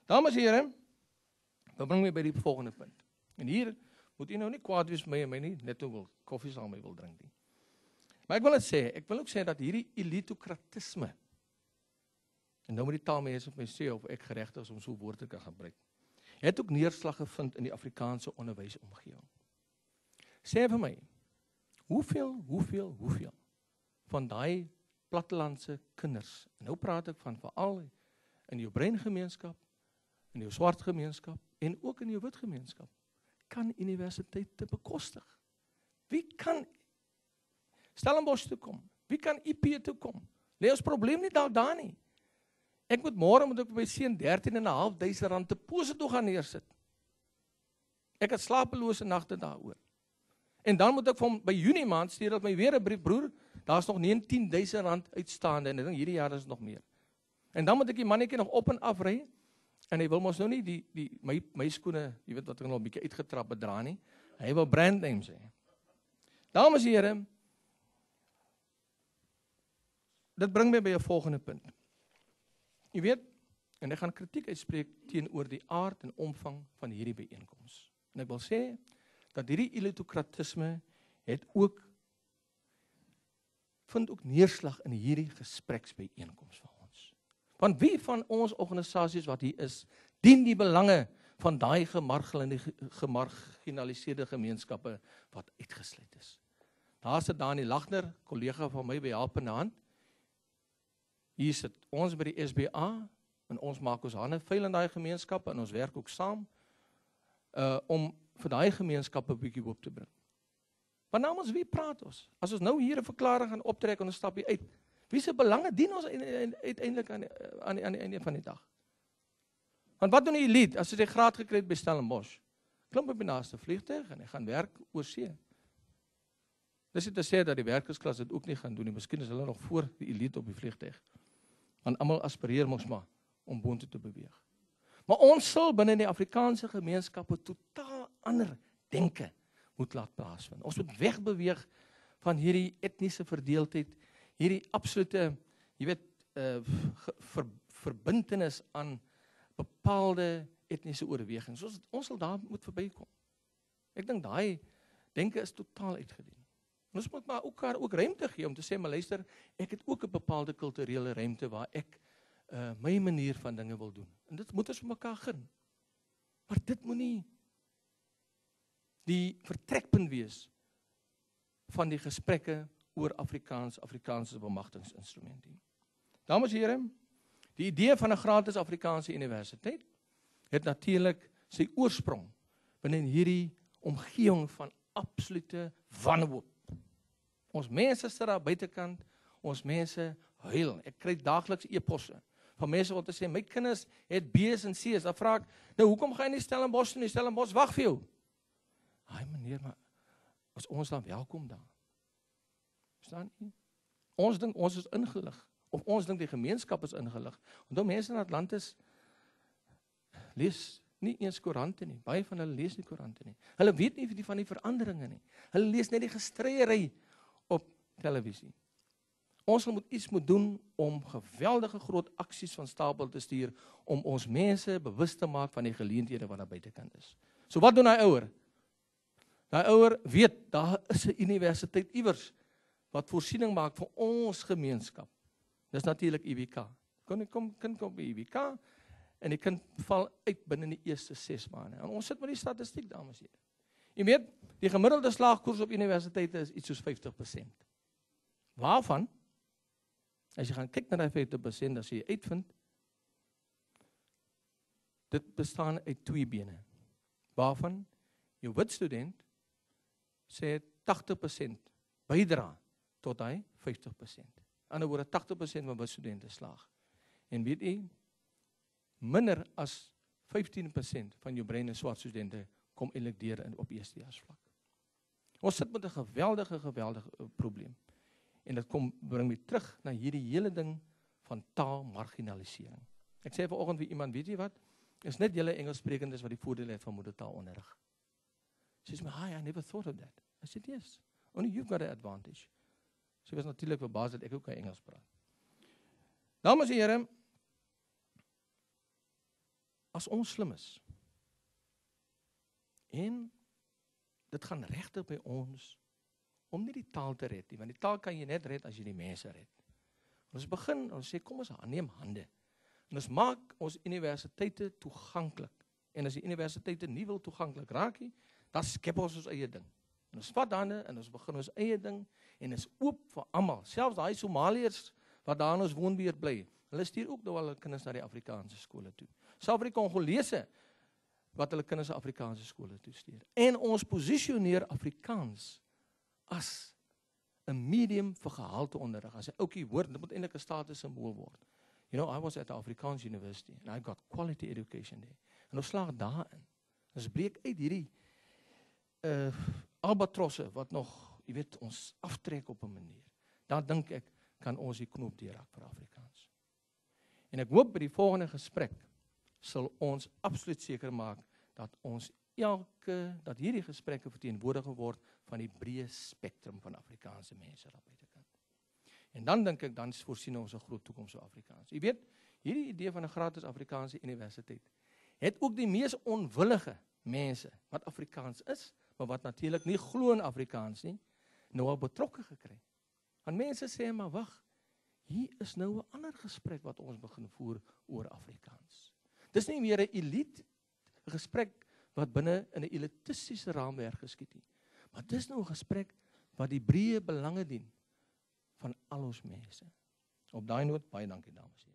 Dames en heren, dat bring my by die volgende punt. En hier moet u nou nie kwaad wees met my nie, net wil koffie saam met my wil drink nie. Maar ek wil dit sê, ek wil ook sê dat hierdie elitokratisme, en nou moet die taalmense op my sê of ek geregtig is om so woord te kan gebruik, het ook neerslag gevind in die Afrikaanse onderwysomgewing. Sê vir my, hoeveel van daai plattelandse kinders, en nou praat ek van veral in jou bruin gemeenskap, in jou swart gemeenskap, en ook in jou wit gemeenskap, kan universiteit te bekostig? Wie kan Stellenbosch toe kom? Wie kan IP toe kom? Lê ons probleem nie daar nie. Ek moet môre moet ek by seun R13.500 deposito gaan neersit. Ek het slapelose nagte daaroor. En dan moet ek vir hom by Junie maand stuur dat my weer 'n brief, broer, daar's nog R19.000 uitstaande en ek dink hierdie jaar is nog meer. En dan moet ek die mannetjie nog op en af ry. En hy wil mos nou nie my skoene, jy weet wat ek nou 'n bietjie uitgetrap bedra nie. Hy wil brand names hê. Dames en here, dit bring my by 'n volgende punt. Jy weet, en ek gaan kritiek uitspreek teenoor die aard en omvang van hierdie byeenkoms. En ek wil sê dat hierdie elitokratisme vind ook neerslag in hierdie gespreksbyeenkoms van ons. Want wie van ons organisasies wat hier is, dien die belange van daai gemarginaliseerde gemeenskappe wat uitgesluit is. Daar sit Dani Lagner, kollega van my by Helpende Hand. Hier sit ons by die SBA, en ons maak ons hande vuil in daai gemeenskappe, en ons werk ook saam, om vir daai gemeenskappe 'n bietjie hoop te bring. Want namens wie praat ons? As ons nou hier 'n verklaring gaan optrek en ons stap hier uit, wie se belange dien ons uiteindelik aan die einde van die dag? Want wat doen die elite as hy graad gekry het by Stellenbosch? Klim op die naaste vliegtuig en hy gaan werk oor see. Dis nie te sê dat die werkersklas dit ook nie gaan doen nie. Miskien is hulle nog voor die elite op die vliegtuig. Want almal aspireer mos maar om boontoe te beweeg. Maar ons sal binne die Afrikaanse gemeenskappe totaal ander denke moet laat plaasvind. Ons moet wegbeweeg van hierdie etniese verdeeldheid, hierdie absolute, jy weet, verbintenis aan bepaalde etniese oorwegings. Ons sal daar moet verbykom. Ek dink daai denke is totaal uitgedien. Ons moet maar ook ruimte gee om te sê, maar luister, ek het ook 'n bepaalde kulturele ruimte waar ek my manier van dinge wil doen. En dit moet ons vir mekaar gun. Maar dit moet nie die vertrekpunt wees van die gesprekke oor Afrikaanse bemagtigingsinstrumente. Dames en here, die idee van 'n gratis Afrikaanse universiteit het natuurlik sy oorsprong binne hierdie omgewing van absolute wanhoop. Ons mense sit daar buitekant, ons mense huil. Ek kry daagliks e-posse van mense wat sê, my kinders het B's en C's. Dan vra ek, nou hoekom gaan jy nie Stellenbosch nie? Stellenbosch wag vir jou. Ai meneer, maar as ons dan welkom daar. Verstaan jy? Ons dink ons is ingelig. Of ons dink die gemeenskap is ingelig. Onthou mense in Atlantis lees nie eens koerante nie. Baie van hulle lees nie koerante nie. Hulle weet nie van die veranderinge nie. Hulle lees net die gestryery op televisie. Ons moet iets doen om geweldige groot aksies van stapel te stuur om ons mense bewus te maak van die geleenthede wat daar buitekant is. So wat doen hy ouer? Daai ouer weet daar is 'n universiteit iewers wat voorsiening maak vir ons gemeenskap. Dis natuurlik UWK. Kind kom by UWK en die kind val uit binne die eerste 6 maande. En ons sit met die statistiek, dames en here. Jy weet, die gemiddelde slaagkoers op universiteite is iets soos 50%. Waarvan? As jy gaan kyk na die 50%, dan sê jy uitvind, dit bestaan uit 2 bene. Waarvan? Jou wit student sê 80% bydra tot hy 50%. Aan die woorde 80% van wit studente slaag. En weet jy, minder as 15% van jou bruin en swart studente kom eintlik deur op eerstejaarsvlak. Ons sit met 'n geweldige probleem. En dit bring my terug na hierdie hele ding van taalmarginalisering. Ek sê vanoggend vir iemand, weet jy wat? Is net julle Engelssprekendes wat die voordeel het van moedertaalonderrig. She says, I never thought of that. I said, yes, only you've got an advantage. Sy was natuurlik verbaas dat ek ook kan Engels praat. Dames en here, as ons slim is, en dit gaan regtig by ons, om nie die taal te red nie, want die taal kan jy net red as jy die mense red. Ons begin, ons sê, kom ons neem hande, en ons maak ons universiteite toeganklik, en as die universiteite nie wil toeganklik raak nie, dan skep ons eie ding. En ons vat hande, en ons begin ons eie ding, en is oop vir almal, selfs daai Somaliërs, wat daar in ons woonbuurt bly, hulle stuur ook nou al hulle kinders na die Afrikaanse skole toe. Selfs die Kongolese, wat hulle kinders na Afrikaanse skole toe stuur. En ons posisioneer Afrikaans as 'n medium vir gehalte onderrig. As 'n ouetjie hoor, dit moet eintlik 'n statussimbool word. You know, I was at the Afrikaans University, and I got quality education there. En ons slaag daarin. Ons breek uit hierdie albatrosse, wat nog, jy weet, ons aftrek op 'n manier. Dan dink ek, kan ons die knoop deurhak vir Afrikaans. En ek hoop by die volgende gesprek, sal ons absoluut seker maak, dat hierdie gesprekke verteenwoordig word van die breë spektrum van Afrikaanse mense daar buitekant. En dan dink ek, dan voorsien ons 'n groot toekoms vir Afrikaans. Jy weet, hierdie idee van 'n gratis Afrikaanse universiteit, het ook die mees onwillige mense, wat Afrikaans is, maar wat natuurlik nie glo in Afrikaans nie, nou al betrokke gekry. Want mense sê, maar wag, hier is nou 'n ander gesprek wat ons begin voer oor Afrikaans. Dis nie meer 'n elite gesprek wat binne in 'n elitistiese raamwerk geskied nie. Maar dis nou 'n gesprek wat die breë belange dien van al ons mense. Op daai noot, baie dankie dames en here.